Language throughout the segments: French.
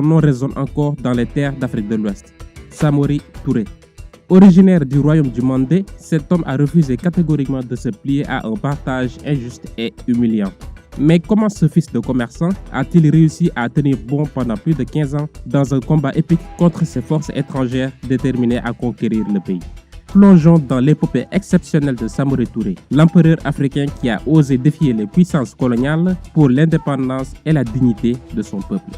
nom résonne encore dans les terres d'Afrique de l'Ouest. Samori Touré. Originaire du royaume du Mandé, cet homme a refusé catégoriquement de se plier à un partage injuste et humiliant. Mais comment ce fils de commerçant a-t-il réussi à tenir bon pendant plus de 15 ans dans un combat épique contre ces forces étrangères déterminées à conquérir le pays? Plongeons dans l'épopée exceptionnelle de Samori Touré, l'empereur africain qui a osé défier les puissances coloniales pour l'indépendance et la dignité de son peuple.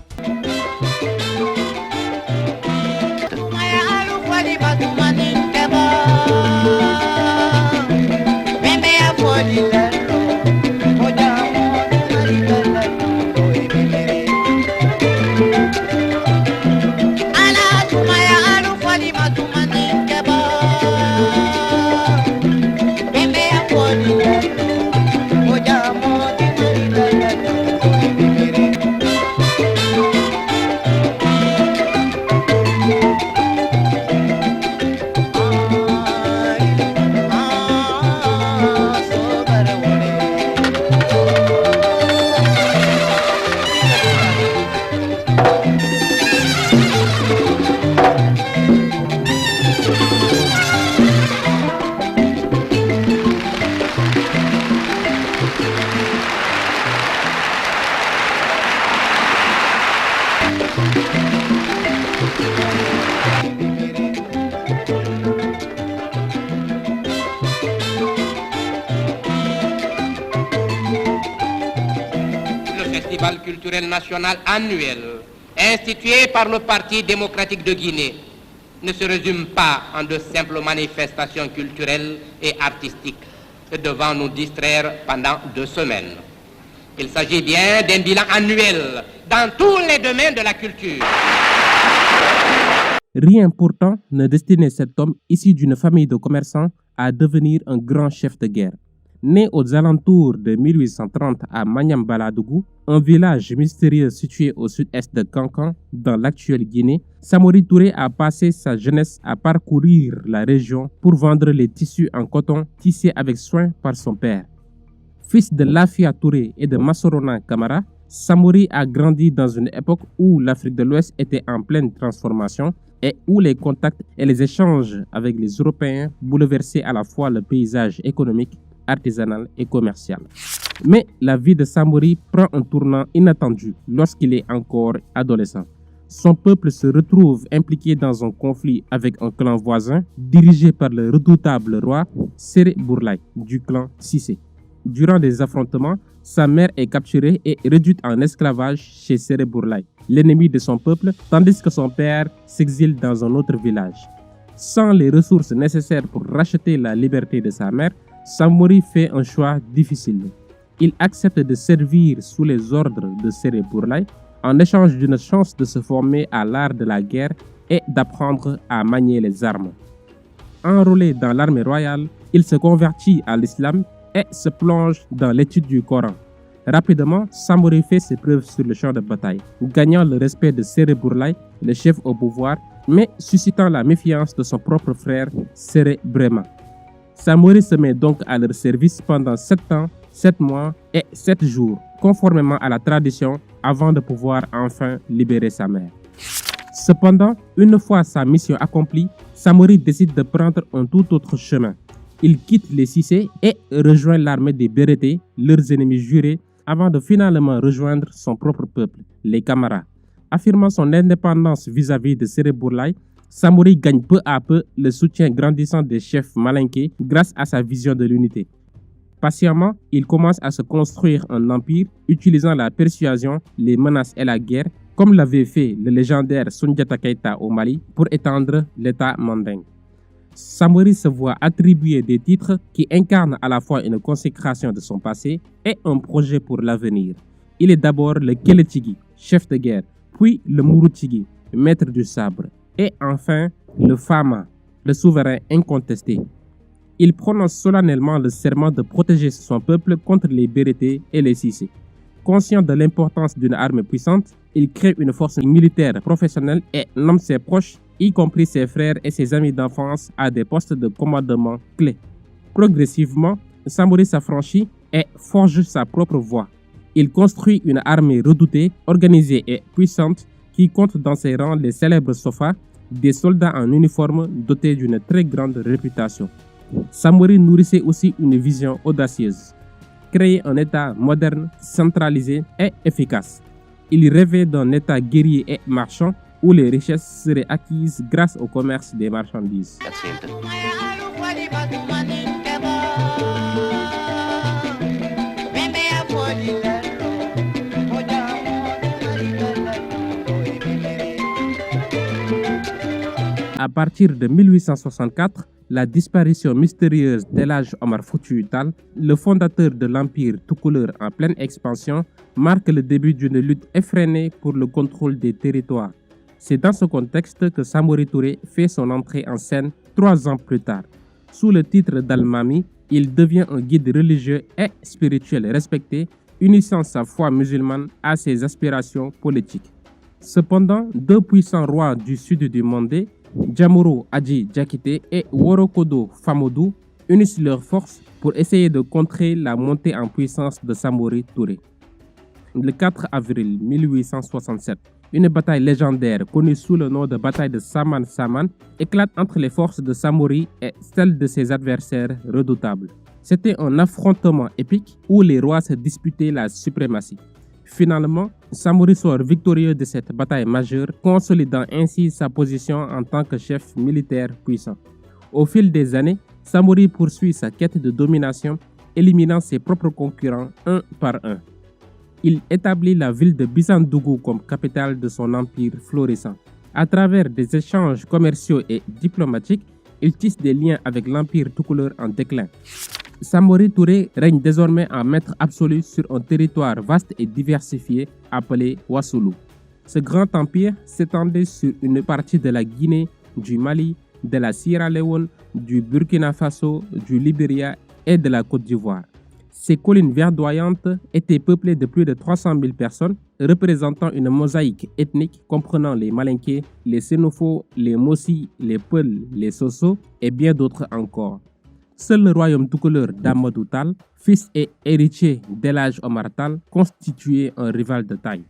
Festival culturel national annuel institué par le Parti démocratique de Guinée ne se résume pas en de simples manifestations culturelles et artistiques devant nous distraire pendant 2 semaines. Il s'agit bien d'un bilan annuel dans tous les domaines de la culture. Rien pourtant ne destinait cet homme issu d'une famille de commerçants à devenir un grand chef de guerre. Né aux alentours de 1830 à Maniambaladougou, un village mystérieux situé au sud-est de Kankan, dans l'actuelle Guinée, Samori Touré a passé sa jeunesse à parcourir la région pour vendre les tissus en coton tissés avec soin par son père. Fils de Lafia Touré et de Massorona Kamara, Samori a grandi dans une époque où l'Afrique de l'Ouest était en pleine transformation et où les contacts et les échanges avec les Européens bouleversaient à la fois le paysage économique, artisanal et commercial. Mais la vie de Samori prend un tournant inattendu lorsqu'il est encore adolescent. Son peuple se retrouve impliqué dans un conflit avec un clan voisin dirigé par le redoutable roi Séré Bourlaye du clan Cissé. Durant des affrontements, sa mère est capturée et réduite en esclavage chez Séré Bourlaye, l'ennemi de son peuple, tandis que son père s'exile dans un autre village. Sans les ressources nécessaires pour racheter la liberté de sa mère, Samori fait un choix difficile. Il accepte de servir sous les ordres de Séré Bourlaye en échange d'une chance de se former à l'art de la guerre et d'apprendre à manier les armes. Enrôlé dans l'armée royale, il se convertit à l'islam et se plonge dans l'étude du Coran. Rapidement, Samori fait ses preuves sur le champ de bataille, gagnant le respect de Séré Bourlaye, le chef au pouvoir, mais suscitant la méfiance de son propre frère Séré Brema. Samori se met donc à leur service pendant 7 ans, 7 mois et 7 jours, conformément à la tradition, avant de pouvoir enfin libérer sa mère. Cependant, une fois sa mission accomplie, Samori décide de prendre un tout autre chemin. Il quitte les Cissé et rejoint l'armée des Bérétés, leurs ennemis jurés, avant de finalement rejoindre son propre peuple, les Kamara. Affirmant son indépendance vis-à-vis de Séré Bourlaye, Samori gagne peu à peu le soutien grandissant des chefs malinqués grâce à sa vision de l'unité. Patiemment, il commence à se construire un empire utilisant la persuasion, les menaces et la guerre, comme l'avait fait le légendaire Soundiata Keita au Mali pour étendre l'État mandingue. Samori se voit attribuer des titres qui incarnent à la fois une consécration de son passé et un projet pour l'avenir. Il est d'abord le Keletigi, chef de guerre, puis le Murutigi, maître du sabre, et enfin le Fama, le souverain incontesté. Il prononce solennellement le serment de protéger son peuple contre les Bérétés et les Cissé. Conscient de l'importance d'une armée puissante, il crée une force militaire professionnelle et nomme ses proches, y compris ses frères et ses amis d'enfance, à des postes de commandement clés. Progressivement, Samori s'affranchit et forge sa propre voie. Il construit une armée redoutée, organisée et puissante qui compte dans ses rangs les célèbres Sofa, des soldats en uniforme dotés d'une très grande réputation. Samori nourrissait aussi une vision audacieuse, créer un État moderne, centralisé et efficace. Il rêvait d'un État guerrier et marchand où les richesses seraient acquises grâce au commerce des marchandises. À partir de 1864, la disparition mystérieuse d'El Hadj Omar Foutiyou Tall, le fondateur de l'empire toucouleur en pleine expansion, marque le début d'une lutte effrénée pour le contrôle des territoires. C'est dans ce contexte que Samori Touré fait son entrée en scène 3 ans plus tard. Sous le titre d'Al-Mami, il devient un guide religieux et spirituel respecté, unissant sa foi musulmane à ses aspirations politiques. Cependant, 2 puissants rois du sud du Mandé, Djamoro Adji Diakité et Worokodo Famodou, unissent leurs forces pour essayer de contrer la montée en puissance de Samori Touré. Le 4 avril 1867, une bataille légendaire connue sous le nom de bataille de Saman Saman éclate entre les forces de Samori et celles de ses adversaires redoutables. C'était un affrontement épique où les rois se disputaient la suprématie. Finalement, Samori sort victorieux de cette bataille majeure, consolidant ainsi sa position en tant que chef militaire puissant. Au fil des années, Samori poursuit sa quête de domination, éliminant ses propres concurrents un par un. Il établit la ville de Bissandougou comme capitale de son empire florissant. À travers des échanges commerciaux et diplomatiques, il tisse des liens avec l'empire toucouleur en déclin. Samori Touré règne désormais en maître absolu sur un territoire vaste et diversifié appelé Wassoulou. Ce grand empire s'étendait sur une partie de la Guinée, du Mali, de la Sierra Leone, du Burkina Faso, du Libéria et de la Côte d'Ivoire. Ces collines verdoyantes étaient peuplées de plus de 300 000 personnes, représentant une mosaïque ethnique comprenant les Malinké, les Sénofos, les Mossi, les Peuls, les Sosso et bien d'autres encore. Seul le royaume toucouleur d'Amadou Tall, fils et héritier d'El Hadj Omar Tall, constituait un rival de taille.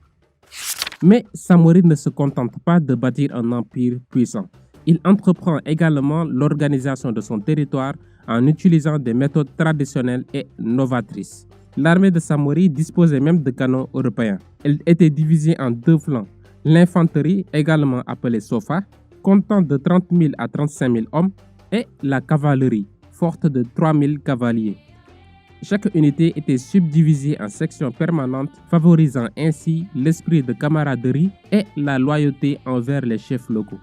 Mais Samori ne se contente pas de bâtir un empire puissant. Il entreprend également l'organisation de son territoire en utilisant des méthodes traditionnelles et novatrices. L'armée de Samori disposait même de canons européens. Elle était divisée en 2 flancs. L'infanterie, également appelée Sofa, comptant de 30 000 à 35 000 hommes, et la cavalerie, forte de 3 000 cavaliers. Chaque unité était subdivisée en sections permanentes, favorisant ainsi l'esprit de camaraderie et la loyauté envers les chefs locaux.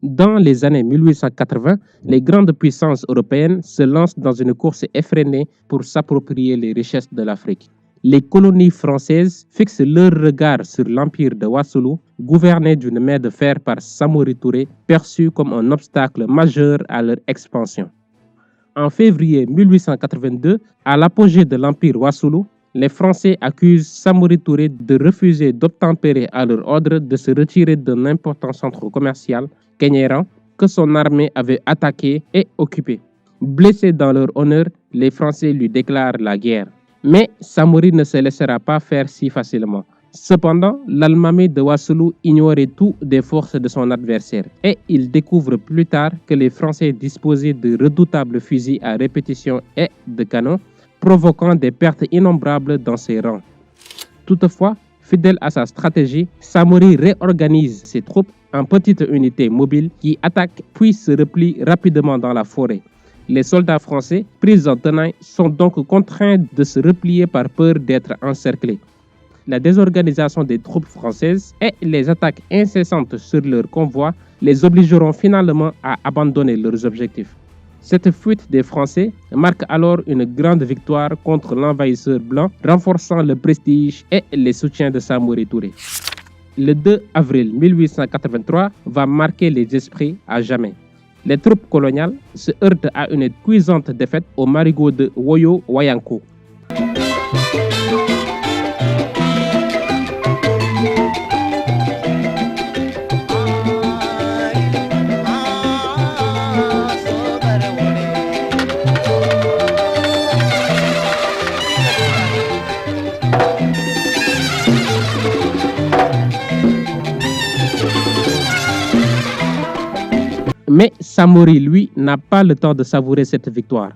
Dans les années 1880, les grandes puissances européennes se lancent dans une course effrénée pour s'approprier les richesses de l'Afrique. Les colonies françaises fixent leur regard sur l'empire de Wassoulou, gouverné d'une main de fer par Samori Touré, perçu comme un obstacle majeur à leur expansion. En février 1882, à l'apogée de l'empire Wassoulou, les Français accusent Samori Touré de refuser d'obtempérer à leur ordre de se retirer d'un important centre commercial Kenyéran que son armée avait attaqué et occupé. Blessés dans leur honneur, les Français lui déclarent la guerre. Mais Samori ne se laissera pas faire si facilement. Cependant, l'Almami de Wassoulou ignorait tout des forces de son adversaire et il découvre plus tard que les Français disposaient de redoutables fusils à répétition et de canons, provoquant des pertes innombrables dans ses rangs. Toutefois, fidèle à sa stratégie, Samori réorganise ses troupes en petites unités mobiles qui attaquent puis se replient rapidement dans la forêt. Les soldats français, pris en tenaille, sont donc contraints de se replier par peur d'être encerclés. La désorganisation des troupes françaises et les attaques incessantes sur leurs convois les obligeront finalement à abandonner leurs objectifs. Cette fuite des Français marque alors une grande victoire contre l'envahisseur blanc, renforçant le prestige et les soutiens de Samori Touré. Le 2 avril 1883 va marquer les esprits à jamais. Les troupes coloniales se heurtent à une cuisante défaite au marigot de Woyo Wayanko. Samori, lui, n'a pas le temps de savourer cette victoire.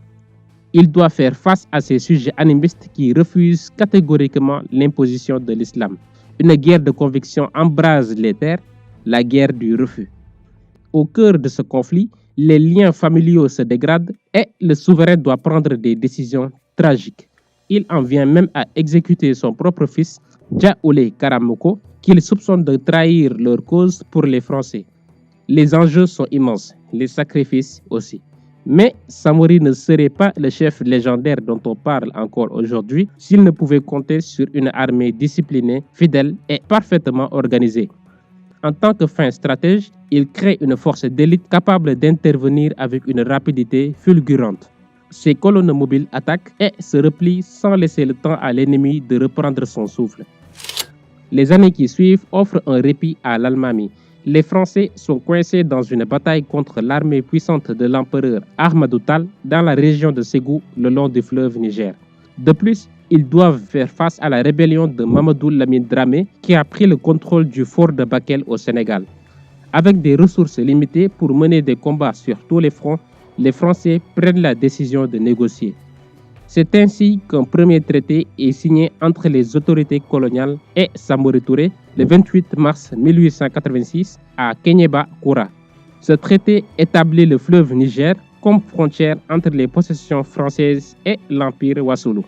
Il doit faire face à ces sujets animistes qui refusent catégoriquement l'imposition de l'islam. Une guerre de conviction embrase les terres, la guerre du refus. Au cœur de ce conflit, les liens familiaux se dégradent et le souverain doit prendre des décisions tragiques. Il en vient même à exécuter son propre fils, Djaoulé Karamoko, qu'il soupçonne de trahir leur cause pour les Français. Les enjeux sont immenses, les sacrifices aussi. Mais Samori ne serait pas le chef légendaire dont on parle encore aujourd'hui s'il ne pouvait compter sur une armée disciplinée, fidèle et parfaitement organisée. En tant que fin stratège, il crée une force d'élite capable d'intervenir avec une rapidité fulgurante. Ses colonnes mobiles attaquent et se replient sans laisser le temps à l'ennemi de reprendre son souffle. Les années qui suivent offrent un répit à l'Almami. Les Français sont coincés dans une bataille contre l'armée puissante de l'empereur Ahmadou Tal dans la région de Ségou, le long du fleuve Niger. De plus, ils doivent faire face à la rébellion de Mamadou Lamine Dramé qui a pris le contrôle du fort de Bakel au Sénégal. Avec des ressources limitées pour mener des combats sur tous les fronts, les Français prennent la décision de négocier. C'est ainsi qu'un premier traité est signé entre les autorités coloniales et Samori Touré le 28 mars 1886 à Kéniéba-Koura. Ce traité établit le fleuve Niger comme frontière entre les possessions françaises et l'empire Wassoulou.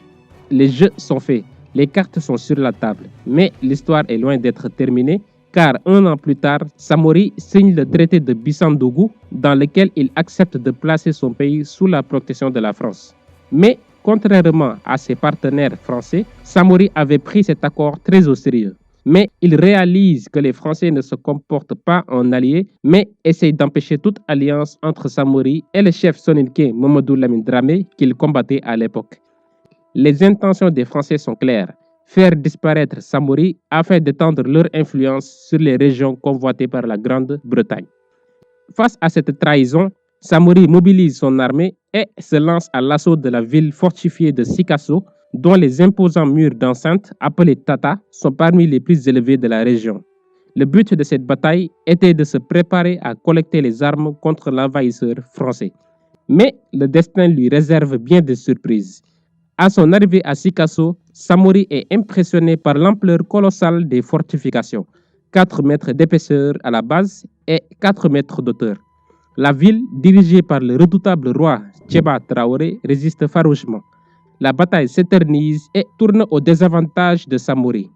Les jeux sont faits, les cartes sont sur la table, mais l'histoire est loin d'être terminée car un an plus tard, Samori signe le traité de Bissandougou dans lequel il accepte de placer son pays sous la protection de la France. Mais contrairement à ses partenaires français, Samori avait pris cet accord très au sérieux. Mais il réalise que les Français ne se comportent pas en alliés, mais essayent d'empêcher toute alliance entre Samori et le chef soninké Mamadou Lamine Dramé qu'il combattait à l'époque. Les intentions des Français sont claires, faire disparaître Samori afin d'étendre leur influence sur les régions convoitées par la Grande-Bretagne. Face à cette trahison, Samori mobilise son armée et se lance à l'assaut de la ville fortifiée de Sikasso, dont les imposants murs d'enceinte, appelés Tata, sont parmi les plus élevés de la région. Le but de cette bataille était de se préparer à collecter les armes contre l'envahisseur français. Mais le destin lui réserve bien des surprises. À son arrivée à Sikasso, Samori est impressionné par l'ampleur colossale des fortifications, 4 mètres d'épaisseur à la base et 4 mètres d'auteur. La ville, dirigée par le redoutable roi Tchéba Traoré, résiste farouchement. La bataille s'éternise et tourne au désavantage de Samori.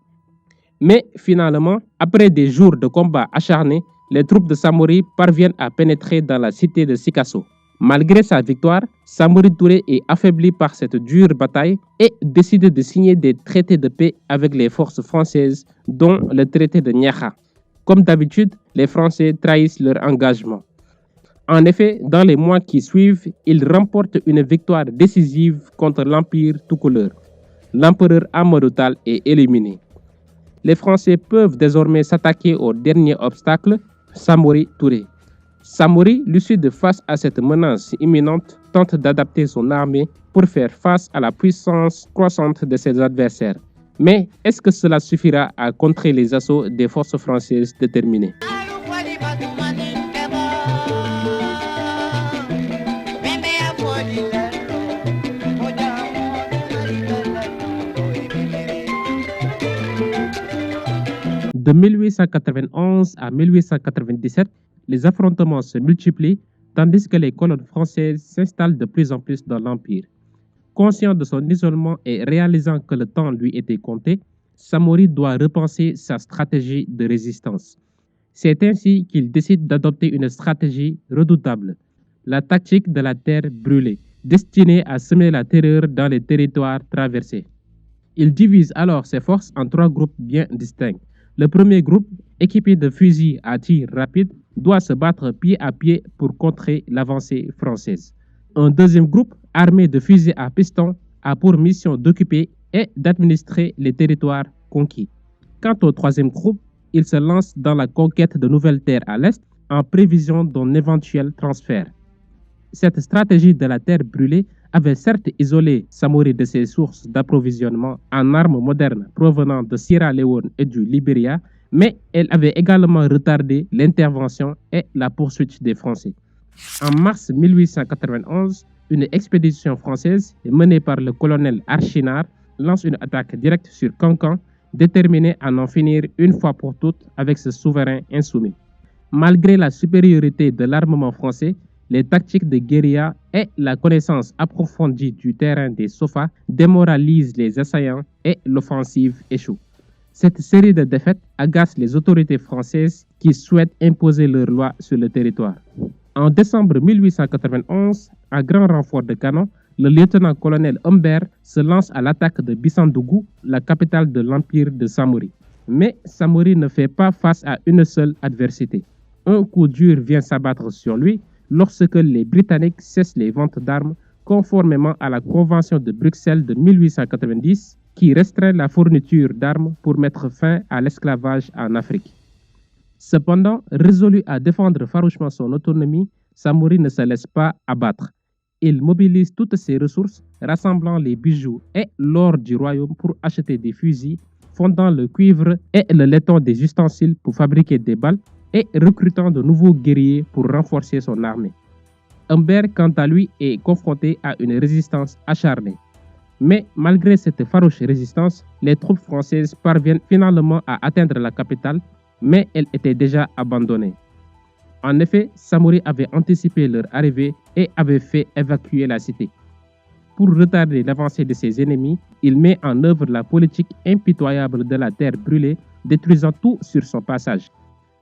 Mais finalement, après des jours de combats acharnés, les troupes de Samori parviennent à pénétrer dans la cité de Sikasso. Malgré sa victoire, Samori Touré est affaibli par cette dure bataille et décide de signer des traités de paix avec les forces françaises, dont le traité de Niakha. Comme d'habitude, les Français trahissent leur engagement. En effet, dans les mois qui suivent, ils remportent une victoire décisive contre l'Empire toucouleur. L'empereur Ahmadou Tal est éliminé. Les Français peuvent désormais s'attaquer au dernier obstacle, Samori Touré. Samori, lucide face à cette menace imminente, tente d'adapter son armée pour faire face à la puissance croissante de ses adversaires. Mais est-ce que cela suffira à contrer les assauts des forces françaises déterminées? De 1891 à 1897, les affrontements se multiplient tandis que les colonnes françaises s'installent de plus en plus dans l'Empire. Conscient de son isolement et réalisant que le temps lui était compté, Samori doit repenser sa stratégie de résistance. C'est ainsi qu'il décide d'adopter une stratégie redoutable, la tactique de la terre brûlée, destinée à semer la terreur dans les territoires traversés. Il divise alors ses forces en 3 groupes bien distincts. Le premier groupe, équipé de fusils à tir rapide, doit se battre pied à pied pour contrer l'avancée française. Un deuxième groupe, armé de fusils à piston, a pour mission d'occuper et d'administrer les territoires conquis. Quant au troisième groupe, il se lance dans la conquête de nouvelles terres à l'est en prévision d'un éventuel transfert. Cette stratégie de la terre brûlée avait certes isolé Samori de ses sources d'approvisionnement en armes modernes provenant de Sierra Leone et du Libéria, mais elle avait également retardé l'intervention et la poursuite des Français. En mars 1891, une expédition française menée par le colonel Archinard lance une attaque directe sur Cancan, déterminée à en finir une fois pour toutes avec ce souverain insoumis. Malgré la supériorité de l'armement français, les tactiques de guérilla et la connaissance approfondie du terrain des Sofas démoralisent les assaillants et l'offensive échoue. Cette série de défaites agace les autorités françaises qui souhaitent imposer leurs lois sur le territoire. En décembre 1891, à grand renfort de canons, le lieutenant-colonel Humbert se lance à l'attaque de Bissandougou, la capitale de l'empire de Samori. Mais Samori ne fait pas face à une seule adversité. Un coup dur vient s'abattre sur lui lorsque les Britanniques cessent les ventes d'armes conformément à la Convention de Bruxelles de 1890 qui restreint la fourniture d'armes pour mettre fin à l'esclavage en Afrique. Cependant, résolu à défendre farouchement son autonomie, Samori ne se laisse pas abattre. Il mobilise toutes ses ressources, rassemblant les bijoux et l'or du royaume pour acheter des fusils, fondant le cuivre et le laiton des ustensiles pour fabriquer des balles et recrutant de nouveaux guerriers pour renforcer son armée. Humbert, quant à lui, est confronté à une résistance acharnée. Mais malgré cette farouche résistance, les troupes françaises parviennent finalement à atteindre la capitale, mais elle était déjà abandonnée. En effet, Samori avait anticipé leur arrivée et avait fait évacuer la cité. Pour retarder l'avancée de ses ennemis, il met en œuvre la politique impitoyable de la terre brûlée, détruisant tout sur son passage.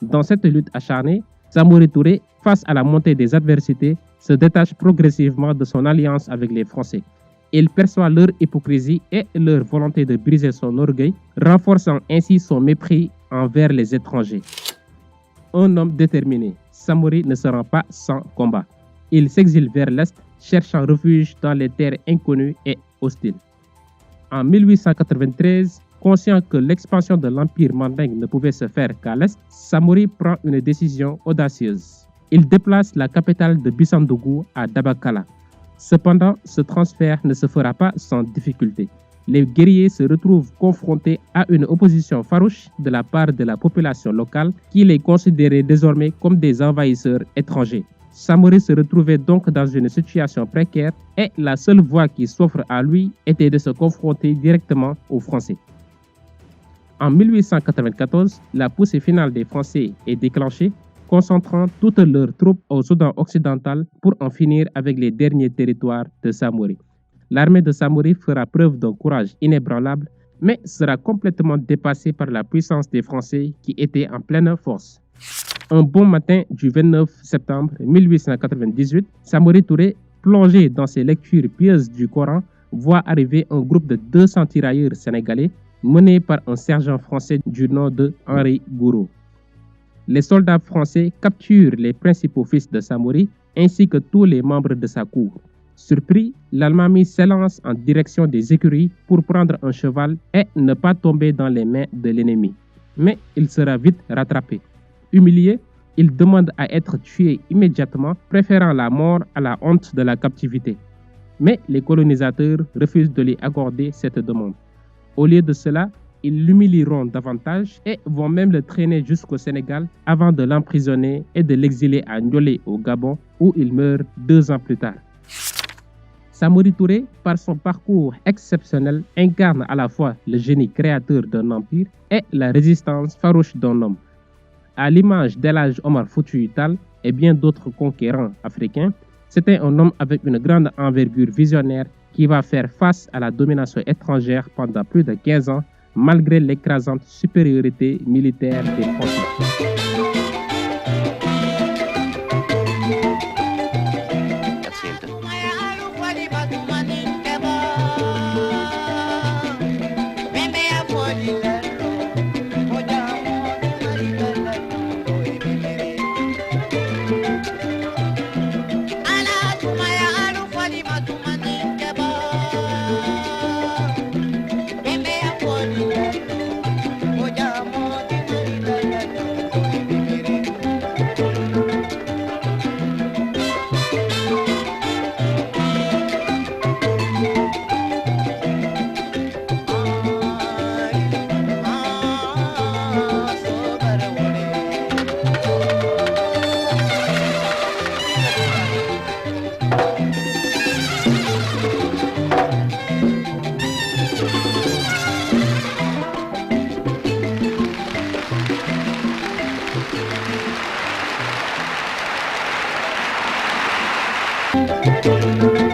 Dans cette lutte acharnée, Samori Touré, face à la montée des adversités, se détache progressivement de son alliance avec les Français. Il perçoit leur hypocrisie et leur volonté de briser son orgueil, renforçant ainsi son mépris envers les étrangers. Un homme déterminé, Samori ne se rend pas sans combat. Il s'exile vers l'Est, cherchant refuge dans les terres inconnues et hostiles. En 1893, conscient que l'expansion de l'Empire mandingue ne pouvait se faire qu'à l'Est, Samori prend une décision audacieuse. Il déplace la capitale de Bissandougou à Dabakala. Cependant, ce transfert ne se fera pas sans difficulté. Les guerriers se retrouvent confrontés à une opposition farouche de la part de la population locale qui les considérait désormais comme des envahisseurs étrangers. Samori se retrouvait donc dans une situation précaire et la seule voie qui s'offre à lui était de se confronter directement aux Français. En 1894, la poussée finale des Français est déclenchée, concentrant toutes leurs troupes au Soudan occidental pour en finir avec les derniers territoires de Samori. L'armée de Samori fera preuve d'un courage inébranlable, mais sera complètement dépassée par la puissance des Français qui étaient en pleine force. Un bon matin du 29 septembre 1898, Samori Touré, plongé dans ses lectures pieuses du Coran, voit arriver un groupe de 200 tirailleurs sénégalais mené par un sergent français du nom de Henri Gouraud. Les soldats français capturent les principaux fils de Samori ainsi que tous les membres de sa cour. Surpris, l'Almami s'élance en direction des écuries pour prendre un cheval et ne pas tomber dans les mains de l'ennemi. Mais il sera vite rattrapé. Humilié, il demande à être tué immédiatement, préférant la mort à la honte de la captivité. Mais les colonisateurs refusent de lui accorder cette demande. Au lieu de cela, ils l'humilieront davantage et vont même le traîner jusqu'au Sénégal avant de l'emprisonner et de l'exiler à Ndiolé au Gabon où il meurt 2 ans plus tard. Samori Touré, par son parcours exceptionnel, incarne à la fois le génie créateur d'un empire et la résistance farouche d'un homme. À l'image d'El Hadj Omar Foutiyou Tall et bien d'autres conquérants africains, c'était un homme avec une grande envergure visionnaire qui va faire face à la domination étrangère pendant plus de 15 ans, malgré l'écrasante supériorité militaire des Français. Thank you.